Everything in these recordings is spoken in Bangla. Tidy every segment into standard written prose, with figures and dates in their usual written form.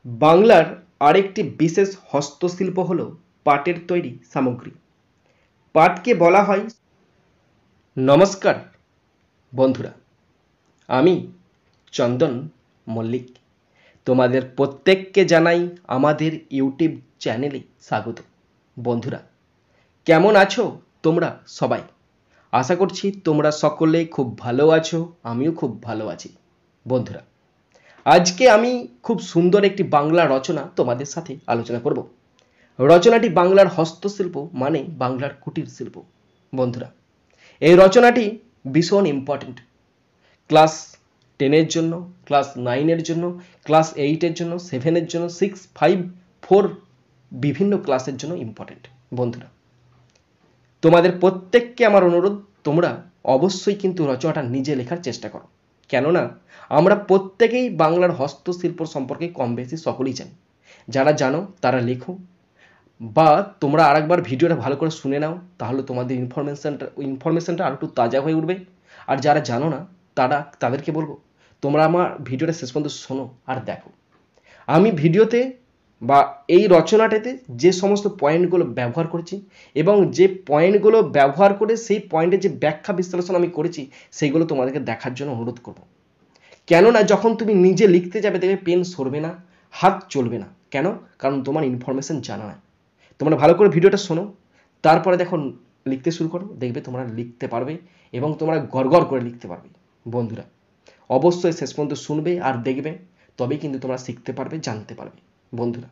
বাংলার আরেকটি বিশেষ হস্তশিল্প হলো পাটের তৈরি সামগ্রী। পাটকে বলা হয়। নমস্কার বন্ধুরা, আমি চন্দন মল্লিক। তোমাদের প্রত্যেককে জানাই আমাদের ইউটিউব চ্যানেলে স্বাগত। বন্ধুরা, কেমন আছো তোমরা সবাই? আশা করছি তোমরা সকলে খুব ভালো আছো, আমিও খুব ভালো আছি। বন্ধুরা, আজকে আমি খুব সুন্দর একটি বাংলা রচনা তোমাদের সাথে আলোচনা করব। রচনাটি বাংলার হস্তশিল্প মানে বাংলার কুটির শিল্প। বন্ধুরা, এই রচনাটি ভীষণ ইম্পর্টেন্ট। ক্লাস 10-এর জন্য, ক্লাস 9-এর জন্য, ক্লাস 8-এর জন্য, 7-এর জন্য, 6, 5, 4 বিভিন্ন ক্লাসের জন্য ইম্পর্টেন্ট। বন্ধুরা, তোমাদের প্রত্যেককে আমার অনুরোধ, তোমরা অবশ্যই কিন্তু রচনাটা নিজে লেখার চেষ্টা করো। কেননা আমরা প্রত্যেকেই বাংলার হস্তশিল্প সম্পর্কে কম বেশি সকলেই জানি। যারা জানো তারা লেখো, বা তোমরা আরেকবার ভিডিওটা ভালো করে শুনে নাও, তাহলে তোমাদের ইনফরমেশনটা আরও একটু তাজা হয়ে উঠবে। আর যারা জানো না তাদেরকে বলবো, তোমরা আমার ভিডিওটা শেষ পর্যন্ত শোনো আর দেখো। আমি ভিডিওতে বা এই রচনাটাতে যে সমস্ত পয়েন্টগুলো ব্যবহার করেছি এবং যে পয়েন্টগুলো ব্যবহার করে সেই পয়েন্টের যে ব্যাখ্যা বিশ্লেষণ আমি করেছি, সেইগুলো তোমাদেরকে দেখার জন্য অনুরোধ করব। কেননা যখন তুমি নিজে লিখতে যাবে দেখবে পেন সরবে না, হাত চলবে না। কেন? কারণ তোমার ইনফরমেশন জানা নাই। তোমরা ভালো করে ভিডিওটা শোনো, তারপরে দেখো লিখতে শুরু করো, দেখবে তোমরা লিখতে পারবে এবং তোমরা গড়গড় করে লিখতে পারবে। বন্ধুরা, অবশ্যই শেষ পর্যন্ত শুনবে আর দেখবে, তবেই কিন্তু তোমরা শিখতে পারবে, জানতে পারবে। বন্ধুরা,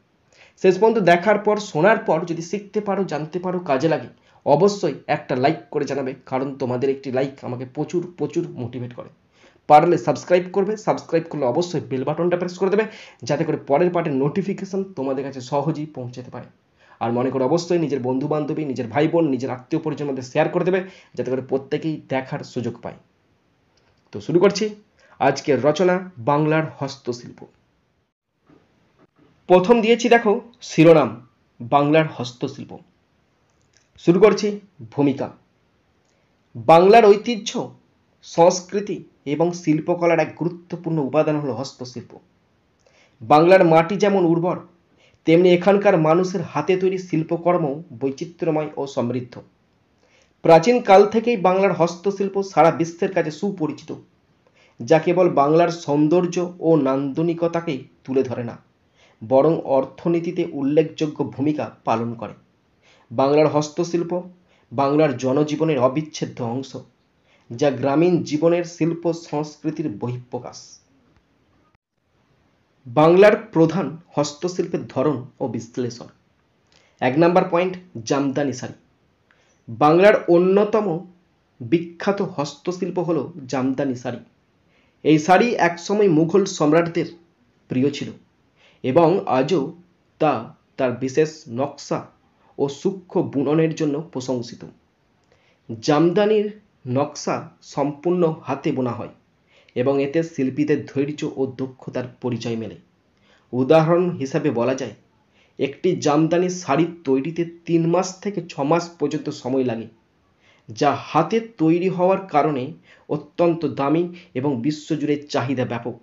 শেষ পর্যন্ত দেখার পর, শোনার পর যদি শিখতে পারো, জানতে পারো, কাজে লাগে, অবশ্যই একটা লাইক করে জানাবে। কারণ তোমাদের একটি লাইক আমাকে প্রচুর প্রচুর মোটিভেট করে। পারলে সাবস্ক্রাইব করবে, সাবস্ক্রাইব করলে অবশ্যই বেল বাটনটা প্রেস করে দেবে, যাতে করে পরের পার্টের নোটিফিকেশন তোমাদের কাছে সহজেই পৌঁছাতে পারে। আর মনে করে অবশ্যই নিজের বন্ধু বান্ধবী, নিজের ভাই বোন, নিজের আত্মীয় পরিজনের মধ্যে শেয়ার করে দেবে, যাতে করে প্রত্যেকেই দেখার সুযোগ পায়। তো শুরু করছি আজকের রচনা, বাংলার হস্তশিল্প। প্রথম দিয়েছি দেখো শিরোনাম, বাংলার হস্তশিল্প। শুরু করছি ভূমিকা। বাংলার ঐতিহ্য, সংস্কৃতি এবং শিল্পকলার এক গুরুত্বপূর্ণ উপাদান হলো হস্তশিল্প। বাংলার মাটি যেমন উর্বর, তেমনি এখানকার মানুষের হাতে তৈরি শিল্পকর্ম বৈচিত্র্যময় ও সমৃদ্ধ। প্রাচীন কাল থেকেই বাংলার হস্তশিল্প সারা বিশ্বের কাছে সুপরিচিত, যা কেবল বাংলার সৌন্দর্য ও নান্দনিকতাকেই তুলে ধরে না, বরং অর্থনীতিতে উল্লেখযোগ্য ভূমিকা পালন করে। বাংলার হস্তশিল্প বাংলার জনজীবনের অবিচ্ছেদ্য অংশ, যা গ্রামীণ জীবনের শিল্প সংস্কৃতির বহিঃপ্রকাশ। বাংলার প্রধান হস্তশিল্পের ধরন ও বিশ্লেষণ। 1 নম্বর পয়েন্ট, জামদানি শাড়ি। বাংলার অন্যতম বিখ্যাত হস্তশিল্প হলো জামদানি শাড়ি। এই শাড়ি একসময় মুঘল সম্রাটদের প্রিয় ছিল এবং আজও তা তার বিশেষ নকশা ও সূক্ষ্ম বুননের জন্য প্রশংসিত। জামদানির নকশা সম্পূর্ণ হাতে বোনা হয় এবং এতে শিল্পীদের ধৈর্য ও দক্ষতার পরিচয় মেলে। উদাহরণ হিসাবে বলা যায়, একটি জামদানি শাড়ি তৈরিতে 3 মাস থেকে 6 মাস পর্যন্ত সময় লাগে, যা হাতে তৈরি হওয়ার কারণে অত্যন্ত দামি এবং বিশ্বজুড়ে চাহিদা ব্যাপক।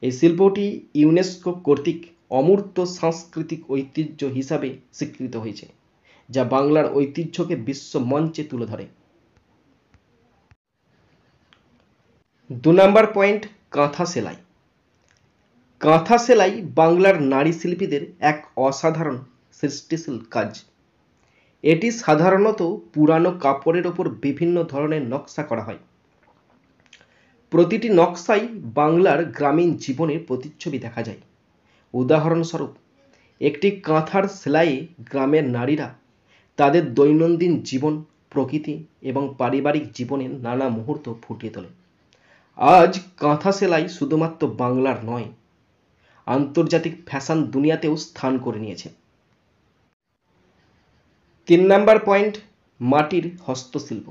এই শিল্পটি ইউনেস্কো কর্তৃক অমূর্ত সাংস্কৃতিক ঐতিহ্য হিসাবে স্বীকৃত হয়েছে, যা বাংলার ঐতিহ্যকে বিশ্ব মঞ্চে তুলে ধরে। 2 নম্বর পয়েন্ট, কাঁথা সেলাই। কাঁথা সেলাই বাংলার নারী শিল্পীদের এক অসাধারণ সৃষ্টিশীল কাজ। এটি সাধারণত পুরানো কাপড়ের ওপর বিভিন্ন ধরনের নকশা করা হয়। প্রতিটি নকশায় বাংলার গ্রামীণ জীবনের প্রতিচ্ছবি দেখা যায়। উদাহরণস্বরূপ, একটি কাঁথার সেলাইয়ে গ্রামের নারীরা তাদের দৈনন্দিন জীবন, প্রকৃতি এবং পারিবারিক জীবনের নানা মুহূর্ত ফুটিয়ে তোলে। আজ কাঁথা সেলাই শুধুমাত্র বাংলার নয়, আন্তর্জাতিক ফ্যাশন দুনিয়াতেও স্থান করে নিয়েছে। 3 নম্বর পয়েন্ট, মাটির হস্তশিল্প।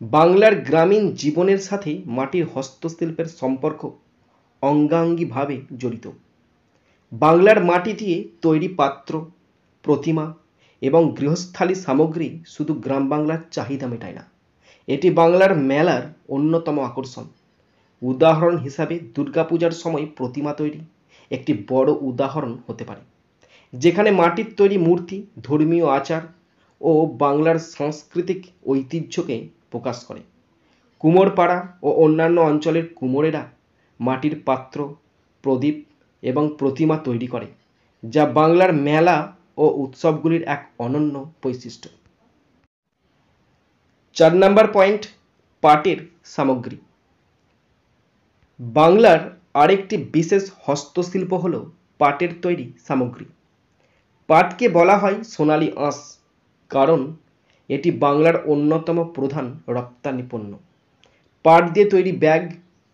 বাংলার গ্রামীণ জীবনের সাথে মাটির হস্তশিল্পের সম্পর্ক অঙ্গাঙ্গিভাবে জড়িত। বাংলার মাটি দিয়ে তৈরি পাত্র, প্রতিমা এবং গৃহস্থালী সামগ্রী শুধু গ্রাম বাংলার চাহিদা মেটায় না, এটি বাংলার মেলার অন্যতম আকর্ষণ। উদাহরণ হিসাবে দুর্গাপূজার সময় প্রতিমা তৈরি একটি বড় উদাহরণ হতে পারে, যেখানে মাটির তৈরি মূর্তি ধর্মীয় আচার ও বাংলার সাংস্কৃতিক ঐতিহ্যকে প্রকাশ করে। কুমোরপাড়া ও অন্যান্য অঞ্চলের কুমোরেরা মাটির পাত্র, প্রদীপ এবং প্রতিমা তৈরি করে, যা বাংলার মেলা ও উৎসবগুলির এক অনন্য বৈশিষ্ট্য। 4 নম্বর পয়েন্ট, পাটের সামগ্রী। বাংলার আরেকটি বিশেষ হস্তশিল্প হল পাটের তৈরি সামগ্রী। পাটকে বলা হয় সোনালী আঁশ, কারণ এটি বাংলার অন্যতম প্রধান রপ্তানি পণ্য। পাট দিয়ে তৈরি ব্যাগ,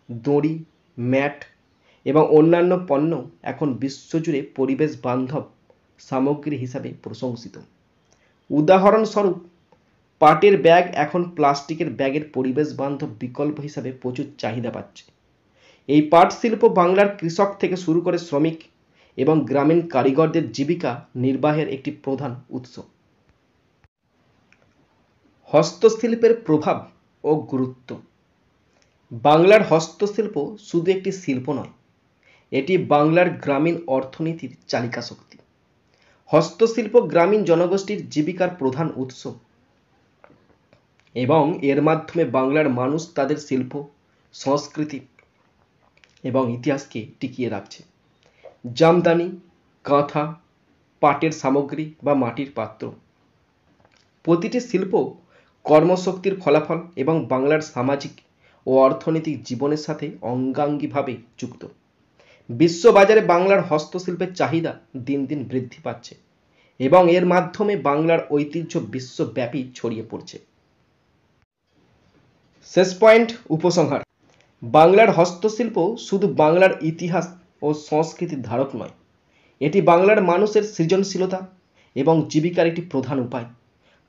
দড়ি, ম্যাট এবং অন্যান্য পণ্য এখন বিশ্বজুড়ে পরিবেশ বান্ধব সামগ্রী হিসাবে প্রশংসিত। উদাহরণস্বরূপ, পাটের ব্যাগ এখন প্লাস্টিকের ব্যাগের পরিবেশ বান্ধব বিকল্প হিসাবে প্রচুর চাহিদা পাচ্ছে। এই পাট শিল্প বাংলার কৃষক থেকে শুরু করে শ্রমিক এবং গ্রামীণ কারিগরদের জীবিকা নির্বাহের একটি প্রধান উৎস। হস্তশিল্পের প্রভাব ও গুরুত্ব। বাংলার হস্তশিল্প শুধু একটি শিল্প নয়, এটি বাংলার গ্রামীণ অর্থনীতির চালিকা শক্তি। হস্তশিল্প গ্রামীণ জনগোষ্ঠীর জীবিকার প্রধান উৎস এবং এর মাধ্যমে বাংলার মানুষ তাদের শিল্প, সংস্কৃতি এবং ইতিহাসকে টিকিয়ে রাখছে। জামদানি, কাঁথা, পাটের সামগ্রী বা মাটির পাত্র, প্রতিটি শিল্প কর্মশক্তির ফলাফল এবং বাংলার সামাজিক ও অর্থনৈতিক জীবনের সাথে অঙ্গাঙ্গিভাবে যুক্ত। বিশ্ববাজারে বাংলার হস্তশিল্পের চাহিদা দিন দিন বৃদ্ধি পাচ্ছে এবং এর মাধ্যমে বাংলার ঐতিহ্য বিশ্বব্যাপী ছড়িয়ে পড়ছে। শেষ পয়েন্ট, উপসংহার। বাংলার হস্তশিল্প শুধু বাংলার ইতিহাস ও সংস্কৃতির ধারক নয়, এটি বাংলার মানুষের সৃজনশীলতা এবং জীবিকার একটি প্রধান উপায়।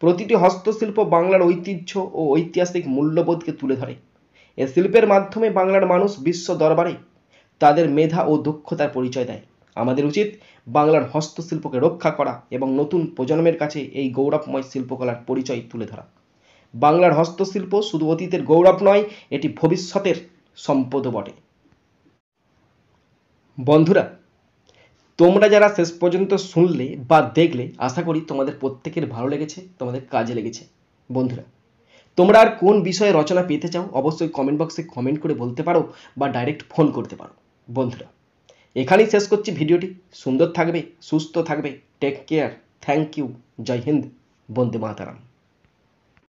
প্রতিটি হস্তশিল্প বাংলার ঐতিহ্য ও ঐতিহাসিক মূল্যবোধকে তুলে ধরে। এ শিল্পের মাধ্যমে বাংলার মানুষ বিশ্ব দরবারে তাদের মেধা ও দক্ষতার পরিচয় দেয়। আমাদের উচিত বাংলার হস্তশিল্পকে রক্ষা করা এবং নতুন প্রজন্মের কাছে এই গৌরবময় শিল্পকলার পরিচয় তুলে ধরা। বাংলার হস্তশিল্প শুধু অতীতের গৌরব নয়, এটি ভবিষ্যতের সম্পদও বটে। বন্ধুরা, তোমরা যারা শেষ পর্যন্ত শুনলে বা দেখলে, আশা করি তোমাদের প্রত্যেকের ভালো লেগেছে, তোমাদের কাজে লেগেছে। বন্ধুরা, তোমরা আর কোন বিষয়ে রচনা পেতে চাও অবশ্যই কমেন্ট বক্সে কমেন্ট করে বলতে পারো বা ডাইরেক্ট ফোন করতে পারো। বন্ধুরা, এখানেই শেষ করছি ভিডিওটি। সুন্দর থাকবে, সুস্থ থাকবে, টেক কেয়ার, থ্যাংক ইউ, জয় হিন্দ, বন্দে মাতরম।